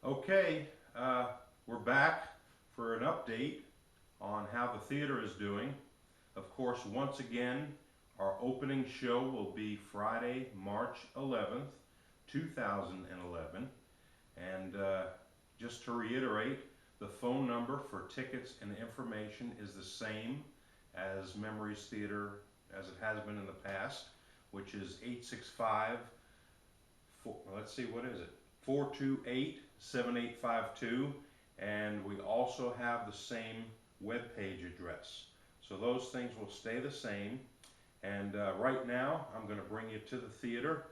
Okay, we're back for an update on how the theater is doing. Of course, once again, our opening show will be Friday, March 11th, 2011. And just to reiterate, the phone number for tickets and information is the same as Memories Theater as it has been in the past, which is 865 let's see, what is it? 428-7852, and we also have the same web page address. So those things will stay the same. And right now, I'm going to bring you to the theater,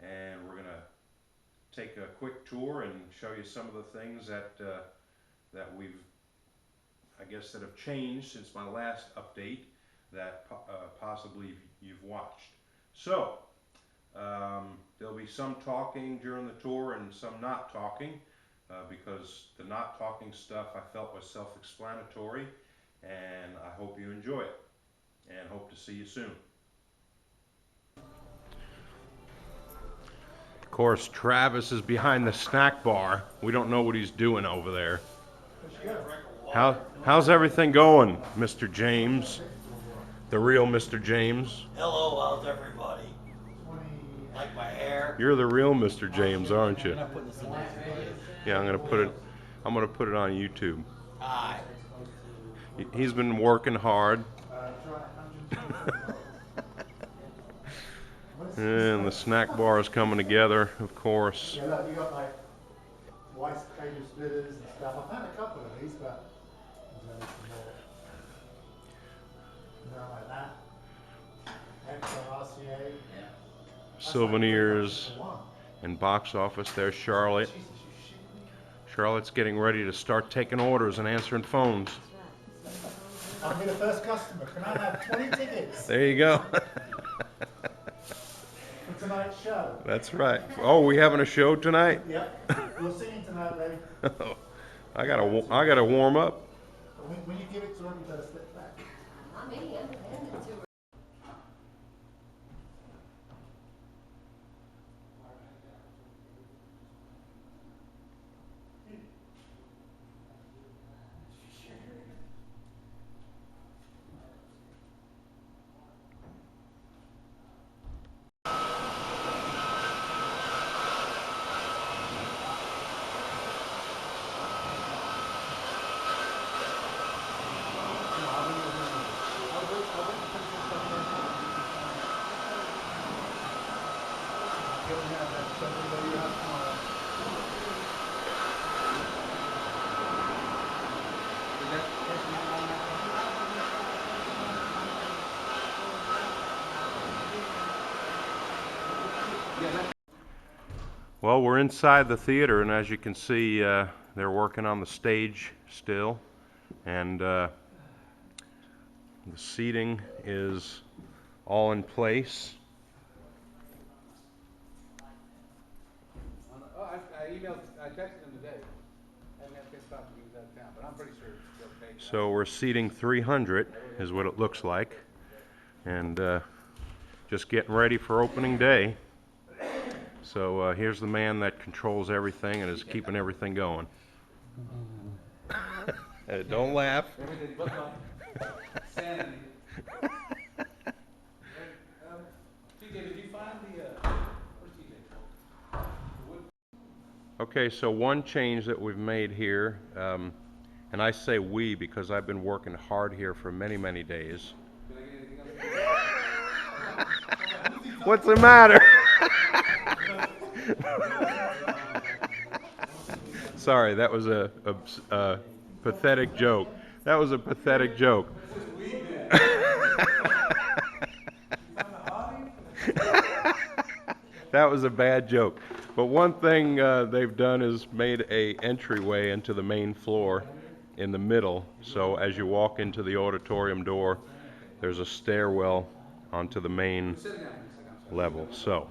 and we're going to take a quick tour and show you some of the things that we've, I guess, that have changed since my last update that possibly you've watched. So, there'll be some talking during the tour and some not talking, because the not talking stuff I felt was self-explanatory, and I hope you enjoy it, and hope to see you soon. Of course, Travis is behind the snack bar. We don't know what he's doing over there. How's everything going, Mr. James? The real Mr. James? Hello, how's everybody? Like my hair? You're the real Mr. James, aren't you? You're not putting this in there, buddy. Yeah, I'm gonna put it on YouTube. Hi. He's been working hard. And the snack bar is coming together, of course. Yeah, look, you got like white baby splitters and stuff. I found a couple of these, but there's only some more. Not like that. Extra RCA. Souvenirs and box office. There's Charlotte. Charlotte's getting ready to start taking orders and answering phones. I'll be the first customer. Can I have 20 tickets There you go. for tonight's show? That's right. Oh, we having a show tonight? Yep. We'll see you tonight, lady. I gotta warm up. When you give it to her, you better step back. Well, we're inside the theater, and as you can see, they're working on the stage still, and the seating is all in place. I texted him today. I haven't had a chance to talk to him, he was out of town, but I'm pretty sure it's okay. So we're seating 300 is what it looks like, and just getting ready for opening day. So here's the man that controls everything and is keeping everything going. Don't laugh. Everything but my sanity. TJ, did you find the, where's TJ? Okay, so one change that we've made here, and I say we because I've been working hard here for many, many days. What's the matter? Sorry, that was a pathetic joke. That was a pathetic joke. That was a bad joke. But one thing they've done is made a entryway into the main floor in the middle. So as you walk into the auditorium door, there's a stairwell onto the main level. So.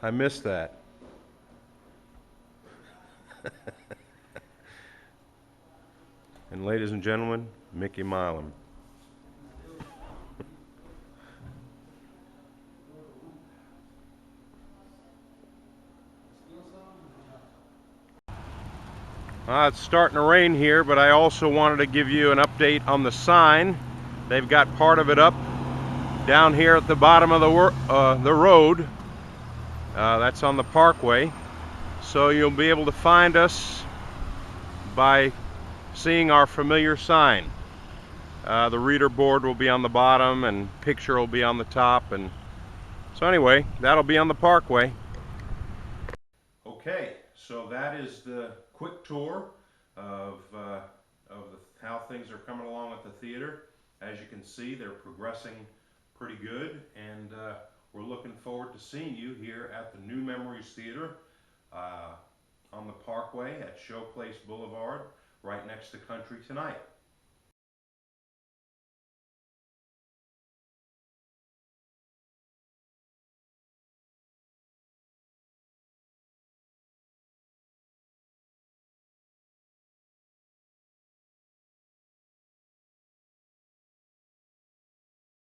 I missed that. And ladies and gentlemen, Mickey Milam. It's starting to rain here, but I also wanted to give you an update on the sign. They've got part of it up down here at the bottom of the road. That's on the parkway. So you'll be able to find us by seeing our familiar sign. The reader board will be on the bottom and picture will be on the top. And so anyway, that'll be on the parkway. Okay, so that is the quick tour of how things are coming along at the theater. As you can see, they're progressing pretty good, and we're looking forward to seeing you here at the New Memories Theater on the Parkway at Showplace Boulevard, right next to Country Tonight.